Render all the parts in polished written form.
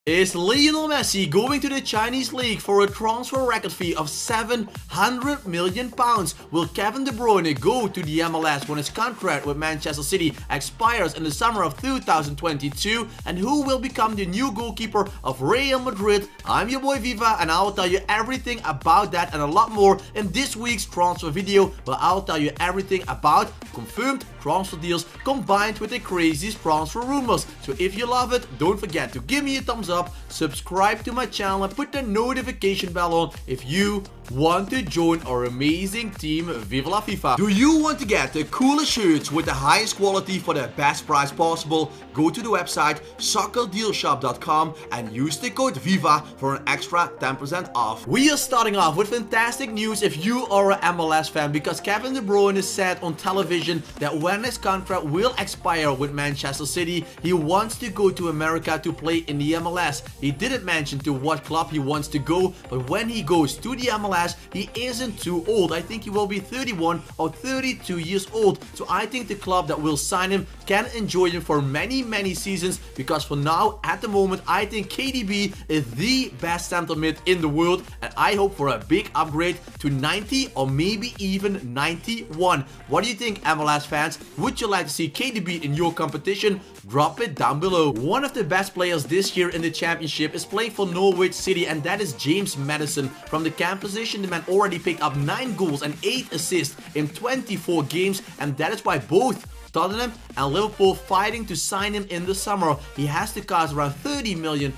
Is Lionel Messi going to the Chinese league for a transfer record fee of £700 million? Will Kevin De Bruyne go to the MLS when his contract with Manchester City expires in the summer of 2022? And who will become the new goalkeeper of Real Madrid? I'm your boy Viva, and I will tell you everything about that and a lot more in this week's transfer video, where I'll tell you everything about confirmed transfer deals combined with the craziest transfer rumors. So if you love it, don't forget to give me a thumbs up, subscribe to my channel, and put the notification bell on if you want to join our amazing team Viva la FIFA. Do you want to get the coolest shirts with the highest quality for the best price possible? Go to the website soccerdealshop.com and use the code VIVA for an extra 10% off. We are starting off with fantastic news if you are an MLS fan, because Kevin De Bruyne said on television that when his contract will expire with Manchester City, he wants to go to America to play in the MLS. He didn't mention to what club he wants to go, but when he goes to the MLS, he isn't too old. I think he will be 31 or 32 years old. So I think the club that will sign him can enjoy him for many seasons, because for now, at the moment, I think KDB is the best center mid in the world, and I hope for a big upgrade to 90 or maybe even 91. What do you think, MLS fans? Would you like to see KDB in your competition? Drop it down below. One of the best players this year in the championship is playing for Norwich City, and that is James Maddison. From the camp position, the man already picked up 9 goals and 8 assists in 24 games, and that is why both Tottenham and Liverpool fighting to sign him in the summer. He has to cost around £30 million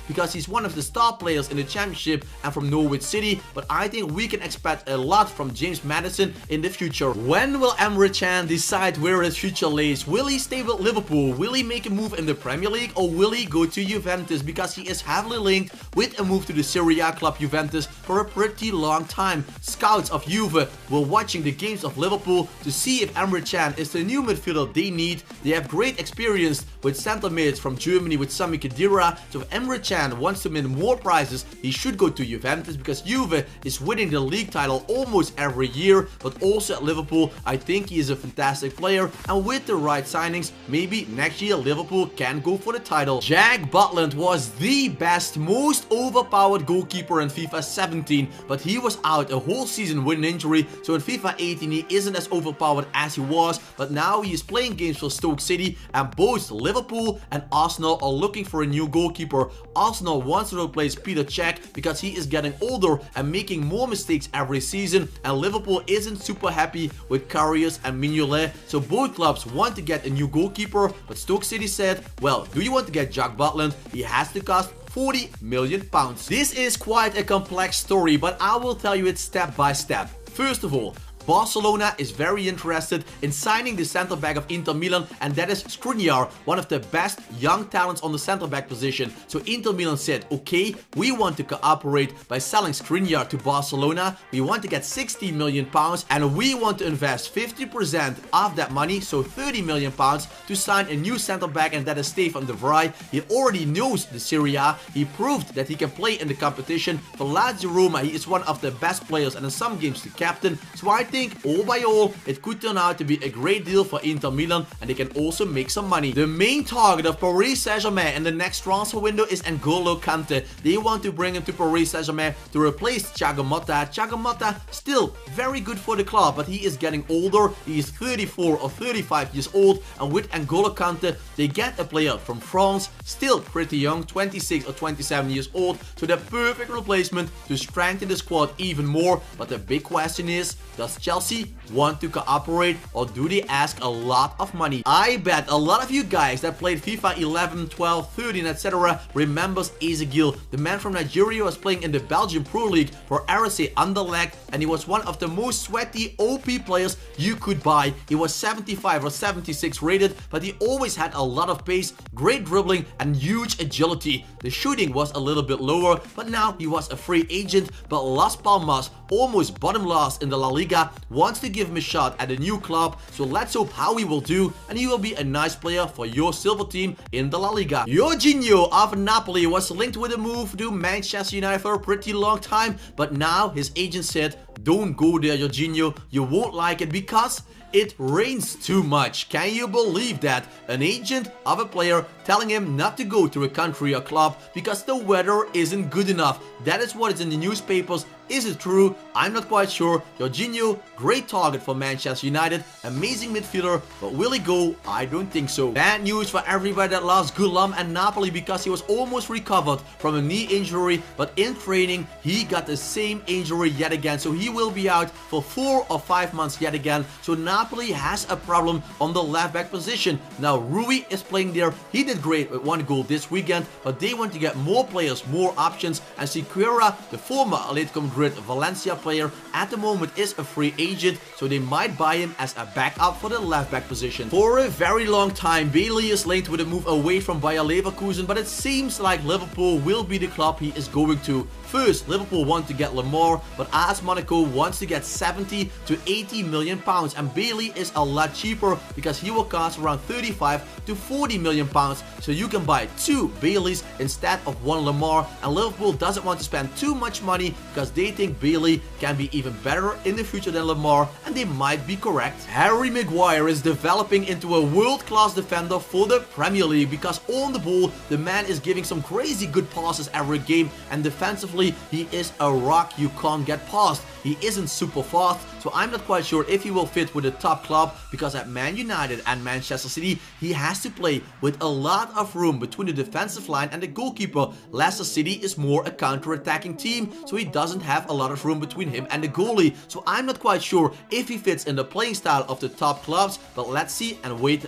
because he's one of the star players in the championship and from Norwich City, but I think we can expect a lot from James Maddison in the future. When will Emre Can decide where his future lays? Will he stay with Liverpool? Will he make a move in the Premier League, or will he go to Juventus, because he is heavily linked with a move to the Serie A club Juventus for a pretty long time. Scouts of Juve were watching the games of Liverpool to see if Emre Can is the new midfielder they need. They have great experience with center mids from Germany with Sami Khedira. So if Emre Can wants to win more prizes, he should go to Juventus, because Juve is winning the league title almost every year. But also at Liverpool, I think he is a fantastic player, and with the right signings, maybe next year Liverpool can go for the title. Jack Butland was the best, most overpowered goalkeeper in FIFA 17, but he was out a whole season with an injury. So in FIFA 18 he isn't as overpowered as he was, but now he is playing games for Stoke City, and both Liverpool and Arsenal are looking for a new goalkeeper. Arsenal wants to replace Peter Cech because he is getting older and making more mistakes every season, and Liverpool isn't super happy with Karius and Mignolet. So both clubs want to get a new goalkeeper, but Stoke City said, well, do you want to get Jack Butland? He has to cost £40 million. This is quite a complex story, but I will tell you it step by step. First of all, Barcelona is very interested in signing the center back of Inter Milan, and that is Skriniar, one of the best young talents on the center back position. So Inter Milan said, okay, we want to cooperate by selling Skriniar to Barcelona. We want to get £60 million, and we want to invest 50% of that money, so £30 million, to sign a new center back, and that is Stefan de Vrij. He already knows the Serie A. He proved that he can play in the competition. For Lazio Roma, he is one of the best players, and in some games the captain. So I think all by all, it could turn out to be a great deal for Inter Milan, and they can also make some money. The main target of Paris Saint-Germain in the next transfer window is N'Golo Kante. They want to bring him to Paris Saint-Germain to replace Thiago Motta. Thiago Motta still very good for the club, but he is getting older. He is 34 or 35 years old, and with N'Golo Kante, they get a player from France, still pretty young, 26 or 27 years old, so the perfect replacement to strengthen the squad even more. But the big question is, does Chelsea want to cooperate, or do they ask a lot of money? I bet a lot of you guys that played FIFA 11, 12, 13, etc. remembers Ezegil. The man from Nigeria was playing in the Belgian Pro League for RSC Anderlecht, and he was one of the most sweaty OP players you could buy. He was 75 or 76 rated, but he always had a lot of pace, great dribbling, and huge agility. The shooting was a little bit lower, but now he was a free agent. But Las Palmas, almost bottom last in the La Liga, wants to give him a shot at a new club, so let's hope how he will do, and he will be a nice player for your silver team in the La Liga. Jorginho of Napoli was linked with a move to Manchester United for a pretty long time, but now his agent said, Don't go there, Jorginho. You won't like it because it rains too much. Can you believe that? An agent of a player telling him not to go to a country or club because the weather isn't good enough. That is what is in the newspapers. Is it true? I'm not quite sure. Jorginho, great target for Manchester United, amazing midfielder, but will he go? I don't think so. Bad news for everybody that loves Gulam and Napoli because he was almost recovered from a knee injury, but in training he got the same injury yet again, so he will be out for 4 or 5 months yet again. So Napoli has a problem on the left back position. Now Rui is playing there. He did great with 1 goal this weekend, but they want to get more players, more options, and Siqueira, the former Atletico Madrid Valencia player, at the moment is a free agent, so they might buy him as a backup for the left back position. For a very long time, Bailey is linked with a move away from Bayer Leverkusen, but it seems like Liverpool will be the club he is going to. First, Liverpool want to get Lamar, but AS Monaco wants to get 70 to 80 million pounds, and Bailey is a lot cheaper because he will cost around 35 to 40 million pounds, so you can buy 2 Baileys instead of 1 Lamar, and Liverpool doesn't want to spend too much money because they think Bailey can be even better in the future than Lamar, and they might be correct. Harry Maguire is developing into a world-class defender for the Premier League because on the ball, the man is giving some crazy good passes every game, and defensively, he is a rock you can't get past. He isn't super fast, so I'm not quite sure if he will fit with a top club because at Man United and Manchester City, he has to play with a lot of room between the defensive line and the goalkeeper. Leicester City is more a counter-attacking team, so he doesn't have a lot of room between him and the goalie. So I'm not quite sure if he fits in the playing style of the top clubs, but let's see and wait.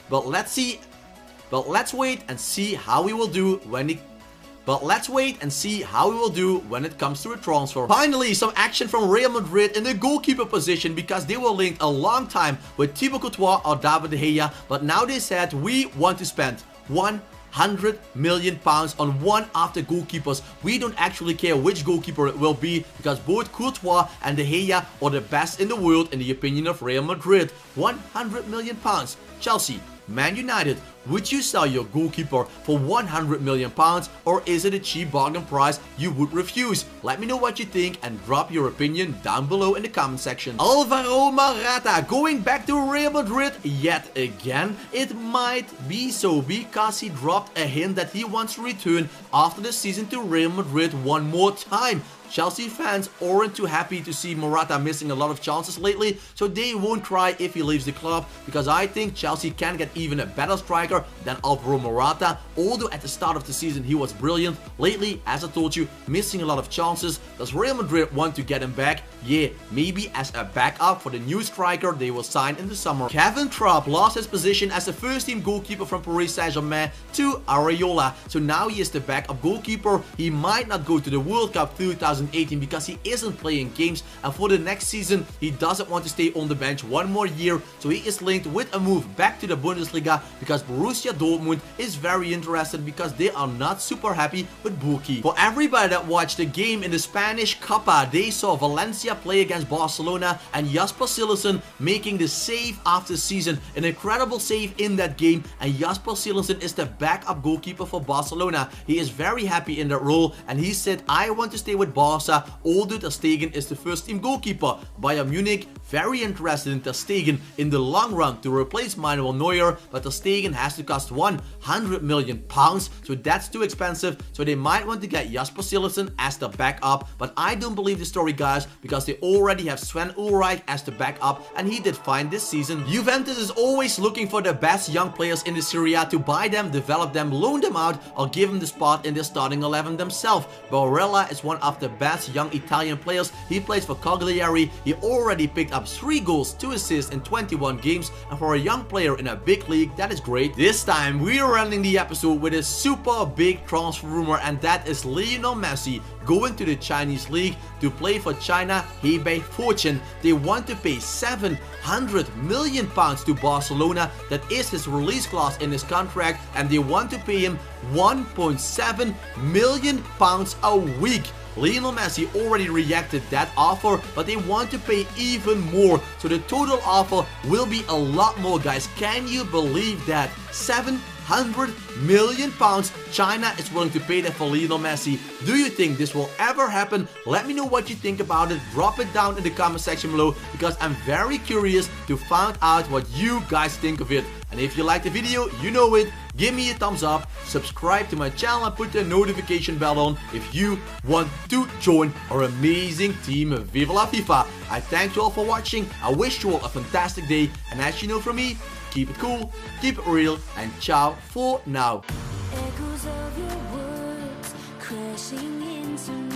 Let's wait and see how he will do when he when it comes to a transfer. Finally, some action from Real Madrid in the goalkeeper position because they were linked a long time with Thibaut Courtois or David De Gea, but now they said we want to spend 100 million pounds on one of the goalkeepers. We don't actually care which goalkeeper it will be because both Courtois and De Gea are the best in the world in the opinion of Real Madrid. 100 million pounds. Chelsea, Man United, would you sell your goalkeeper for 100 million pounds, or is it a cheap bargain price you would refuse? Let me know what you think and drop your opinion down below in the comment section. Alvaro Morata going back to Real Madrid yet again? It might be so because he dropped a hint that he wants to return after the season to Real Madrid one more time. Chelsea fans aren't too happy to see Morata missing a lot of chances lately, so they won't cry if he leaves the club because I think Chelsea can get even a better striker than Alvaro Morata. Although at the start of the season he was brilliant, lately, as I told you, missing a lot of chances. Does Real Madrid want to get him back? Yeah, maybe as a backup for the new striker they will sign in the summer. Kevin Trapp lost his position as the first team goalkeeper from Paris Saint-Germain to Areola, so now he is the backup goalkeeper. He might not go to the World Cup 2018 because he isn't playing games, and for the next season he doesn't want to stay on the bench one more year, so he is linked with a move back to the Bundesliga because Borussia Dortmund is very interested because they are not super happy with Burki. For everybody that watched the game in the Spanish Copa, they saw Valencia play against Barcelona and Jasper Cillessen making the save of the season. An incredible save in that game, and Jasper Cillessen is the backup goalkeeper for Barcelona. He is very happy in that role and he said, I want to stay with Barca, although Ter Stegen is the first team goalkeeper. Bayern Munich very interested in Ter Stegen in the long run to replace Manuel Neuer, but Ter Stegen has to cost 100 million pounds, so that's too expensive, so they might want to get Jasper Cillessen as the backup, but I don't believe the story, guys, because they already have Sven Ulreich as the backup and he did fine this season. Juventus is always looking for the best young players in the Serie A to buy them, develop them, loan them out, or give them the spot in their starting 11 themselves. Barella is one of the best young Italian players. He plays for Cagliari. He already picked up 3 goals, 2 assists in 21 games, and for a young player in a big league, that is great. This time we are ending the episode with a super big transfer rumor, and that is Lionel Messi going to the Chinese league to play for China Hebei Fortune. They want to pay 700 million pounds to Barcelona. That is his release clause in his contract, and they want to pay him 1.7 million pounds a week. Lionel Messi already rejected that offer, but they want to pay even more, so the total offer will be a lot more, guys. Can you believe that? 700 700 million pounds China is willing to pay that for Lionel Messi. Do you think this will ever happen? Let me know what you think about it. Drop it down in the comment section below, because I'm very curious to find out what you guys think of it. And if you like the video, you know it, give me a thumbs up, subscribe to my channel and put the notification bell on if you want to join our amazing team of Viva la FIFA. I thank you all for watching, I wish you all a fantastic day, and as you know from me, keep it cool, keep it real, and ciao for now. Echoes of your words crashing into me.